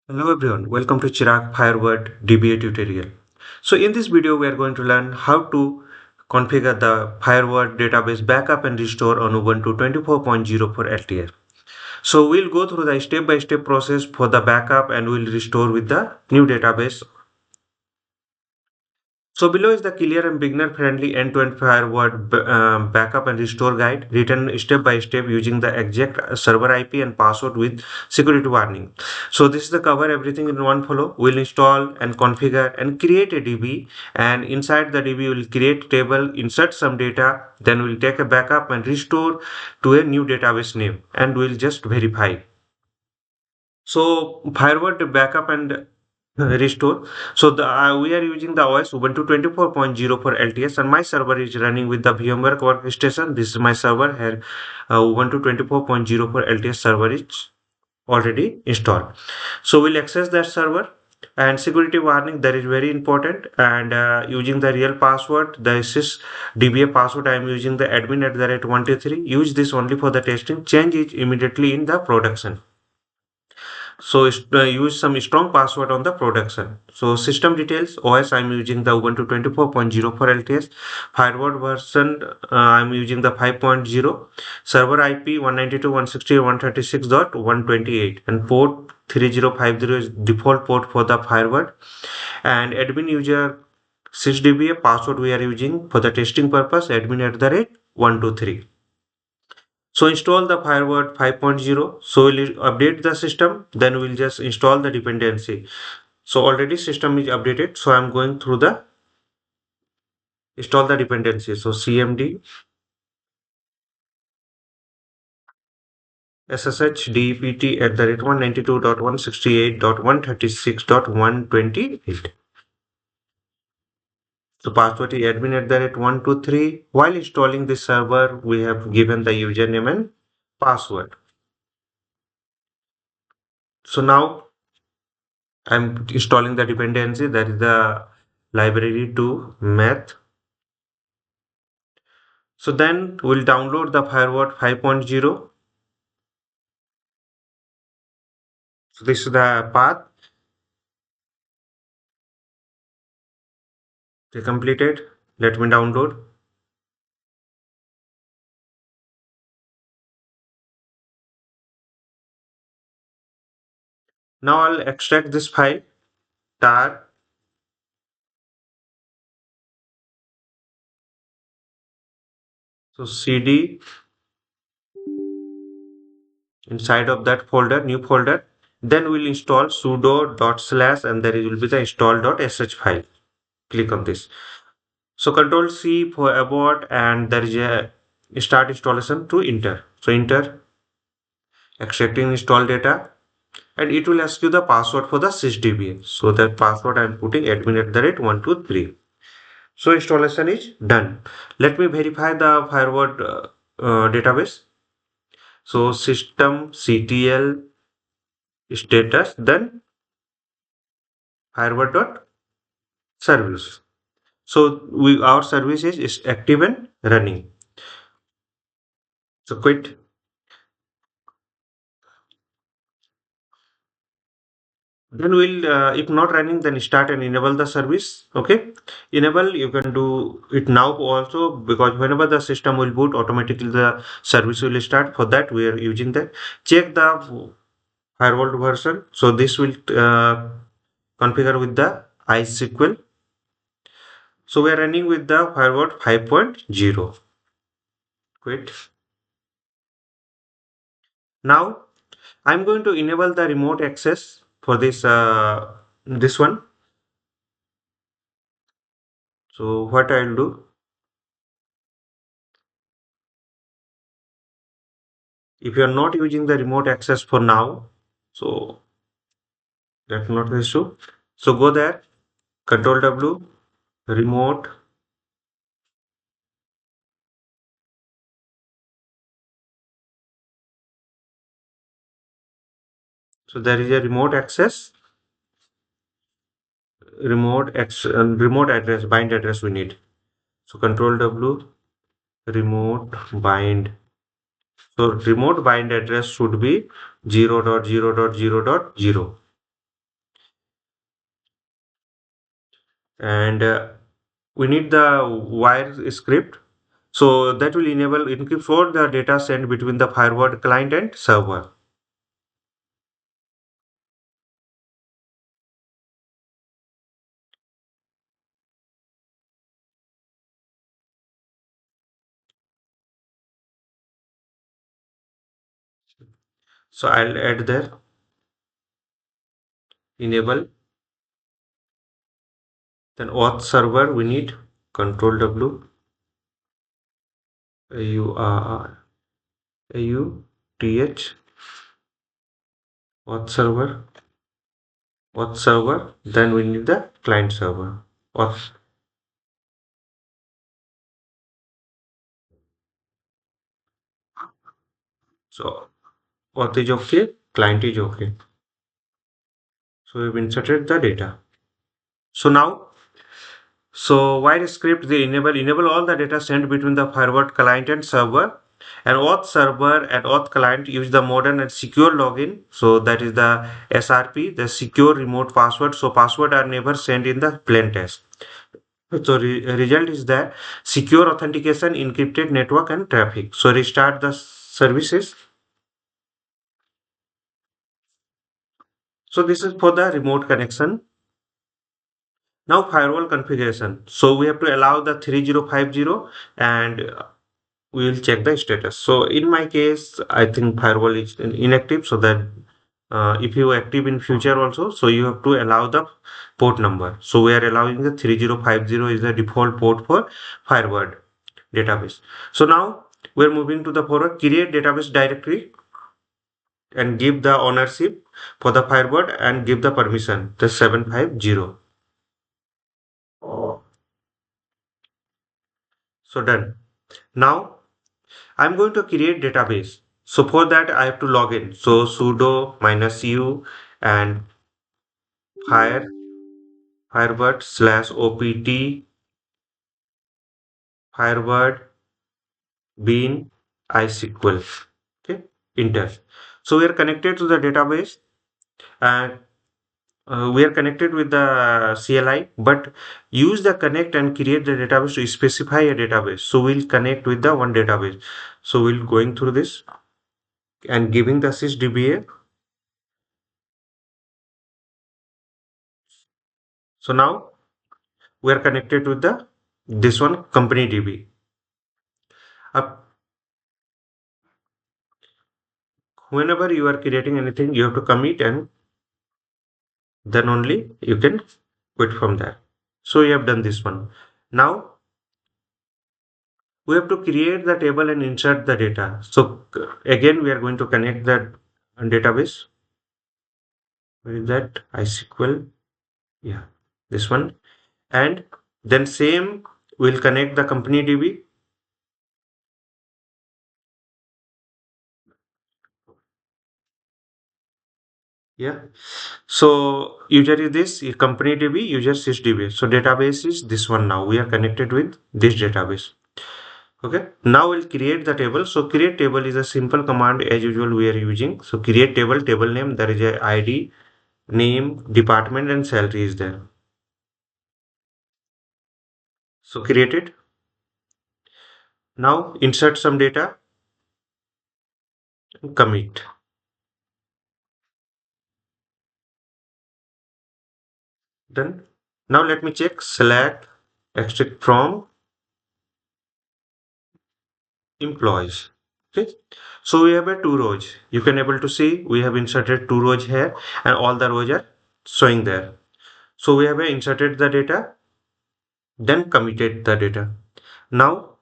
Hello everyone, welcome to Chirag Firebird DBA tutorial. So in this video we are going to learn how to configure the Firebird database backup and restore on Ubuntu 24.04 LTS. So we'll go through the step-by-step process for the backup and we'll restore with the new database. So below is the clear and beginner-friendly end-to-end Firebird backup and restore guide written step by step using the exact server IP and password with security warning. So this is the cover everything in one follow. We'll install and configure and create a DB, and inside the DB we'll create table, insert some data, then we'll take a backup and restore to a new database name, and we'll just verify. So Firebird backup and restore. So we are using the OS Ubuntu 24.04 LTS, and my server is running with the VMware workstation. This is my server here. Ubuntu 24.04 LTS server is already installed. So we'll access that server, and security warning that is very important, and using the real password, the SYSDBA password. I am using the admin@123. Use this only for the testing. Change it immediately in the production. So use some strong password on the production. So system details, OS I'm using the Ubuntu 24.04 LTS, firewall version I'm using the 5.0, server IP 192.168.136.128, and port 3050 is default port for the firewall, and admin user 6DBA password we are using for the testing purpose, admin@123. So install the Firebird 5.0. So we'll update the system, then we'll just install the dependency. So already system is updated. So I'm going through the install the dependency. So cmd ssh dept @ 192.168.136.128. So password is admin@123. While installing this server, we have given the username and password. So now I'm installing the dependency, that is the library to math. So then we'll download the Firebird 5.0. So this is the path. Okay, completed. Let me download. Now I'll extract this file, tar. So cd inside of that folder, new folder. Then we'll install sudo // and there will be the install.sh file. Click on this. So Control C for abort, and there is a start installation to enter. So enter, extracting install data, and it will ask you the password for the SysDBA. So that password I'm putting admin@123. So installation is done. Let me verify the Firebird database. So systemctl status, then firebird.service. So our service is active and running. So quit. Then we'll if not running, then start and enable the service. Okay, enable, you can do it now also, because whenever the system will boot, automatically the service will start. For that we are using that. Check the firewall version. So this will configure with the iSQL. So we are running with the firewall 5.0. Quit. Now I'm going to enable the remote access for this one. So what I'll do, if you are not using the remote access for now, so that's not the issue. So go there, Control W, remote. So there is a remote access, remote address, bind address we need. So Control W, remote bind. So remote bind address should be 0.0.0.0. and we need the wire script. So that will enable encrypt for the data sent between the Firebird client and server. So I'll add there enable, then auth server we need control W AUTH auth server, then we need the client server auth. So auth is okay, client is okay. So we've inserted the data. So now, so while script they enable all the data sent between the Firebird client and server, and auth server and auth client use the modern and secure login. So that is the SRP, the secure remote password. So password are never sent in the plain text. So result is that secure authentication, encrypted network and traffic. So restart the services. So this is for the remote connection. Now firewall configuration. So we have to allow the 3050 and we will check the status. So in my case, I think firewall is inactive. So that if you active in future also, so you have to allow the port number. So we are allowing the 3050 is the default port for Firebird database. So now we're moving to the forward create database directory and give the ownership for the Firebird and give the permission the 750. So done. Now I'm going to create database. So for that I have to log in. So sudo -u and firebird /opt firebird bean iSQL. Okay, enter. So we are connected to the database and we are connected with the CLI, but use the connect and create the database to specify a database. So we'll connect with the one database. So we'll going through this and giving the SYSDBA. So now we are connected with the this one company DB. Whenever you are creating anything, you have to commit and then only you can quit from there. So you have done this one. Now we have to create the table and insert the data. So again, we are going to connect that database. Where is that? iSQL. Yeah, this one. And then same, we'll connect the company DB. Yeah. So user is this company DB, user SysDB. So database is this one now. We are connected with this database. Okay. Now we'll create the table. So create table is a simple command as usual we are using. So create table name, there is a ID, name, department and salary is there. So create it. Now insert some data and commit. Done. Now let me check select extract from employees. Okay. So we have a two rows. You can able to see we have inserted two rows here and all the rows are showing there. So we have inserted the data, then committed the data. Now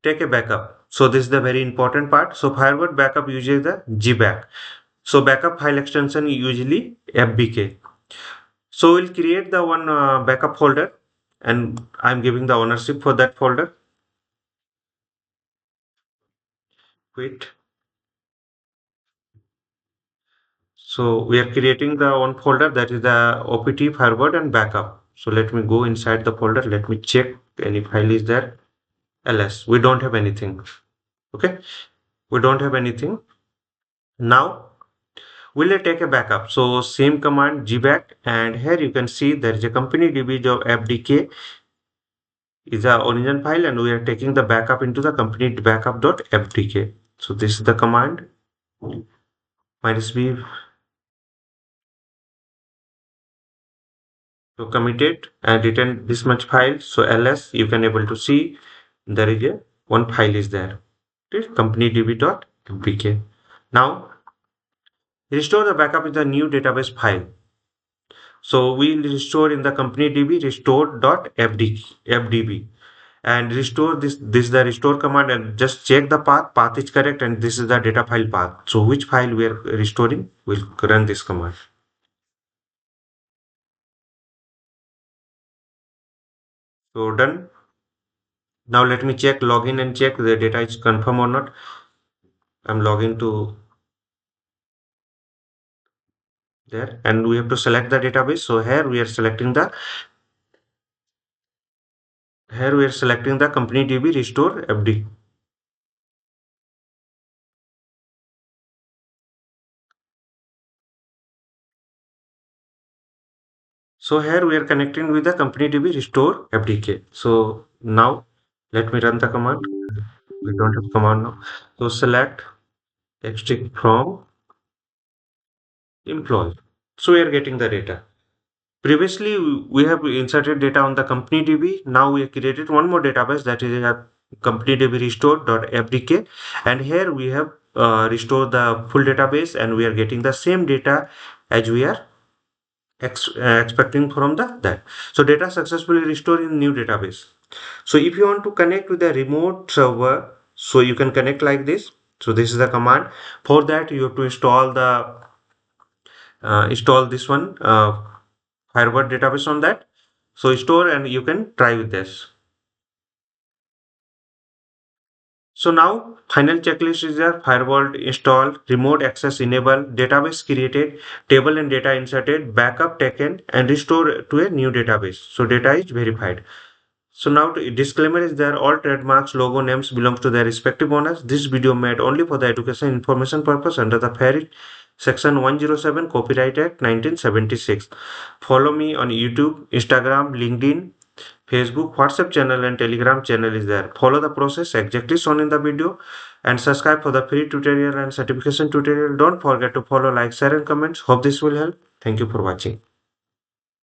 take a backup. So this is the very important part. So Firebird backup uses the Gbak. So backup file extension usually FBK. So we'll create the one backup folder and I'm giving the ownership for that folder. Quit. So we are creating the one folder that is the OPT Firebird and backup. So let me go inside the folder. Let me check any file is there. ls. We don't have anything. Okay. We don't have anything. Now will I take a backup? So same command Gbak, and here you can see there is a company DB job fdk is the origin file, and we are taking the backup into the company backup.fdk. So this is the command -b to commit it and return this much file. So ls you can able to see there is a one file is there. It is company db.fdk. Now restore the backup in the new database file. So we'll restore in the company db restore.fdb and restore this is the restore command, and just check the path is correct, and this is the data file path. So which file we are restoring, we'll run this command. So done. Now let me check login and check the data is confirm or not. I'm logging to there, and we have to select the database. So here we are selecting the company db restore fd. So here we are connecting with the company DB restore FDK. So now let me run the command. We don't have command now. So select extract from employee. So we are getting the data. Previously we have inserted data on the company DB. Now we have created one more database, that is a company DB restore.fdk, and here we have restored the full database, and we are getting the same data as we are expecting from that. So data successfully restored in new database. So if you want to connect with a remote server, so you can connect like this. So this is the command. For that you have to install this one Firebird database on that. So store, and you can try with this. So now final checklist is there: firewall installed, remote access enabled, database created, table and data inserted, backup taken, and restore to a new database. So data is verified. So now disclaimer is there: all trademarks, logo names belongs to their respective owners. This video made only for the education information purpose under the FAIR section 107 Copyright Act 1976. Follow me on YouTube, Instagram, LinkedIn, Facebook, WhatsApp channel and Telegram channel is there. Follow the process exactly shown in the video and subscribe for the free tutorial and certification tutorial. Don't forget to follow, like, share and comments. Hope this will help. Thank you for watching.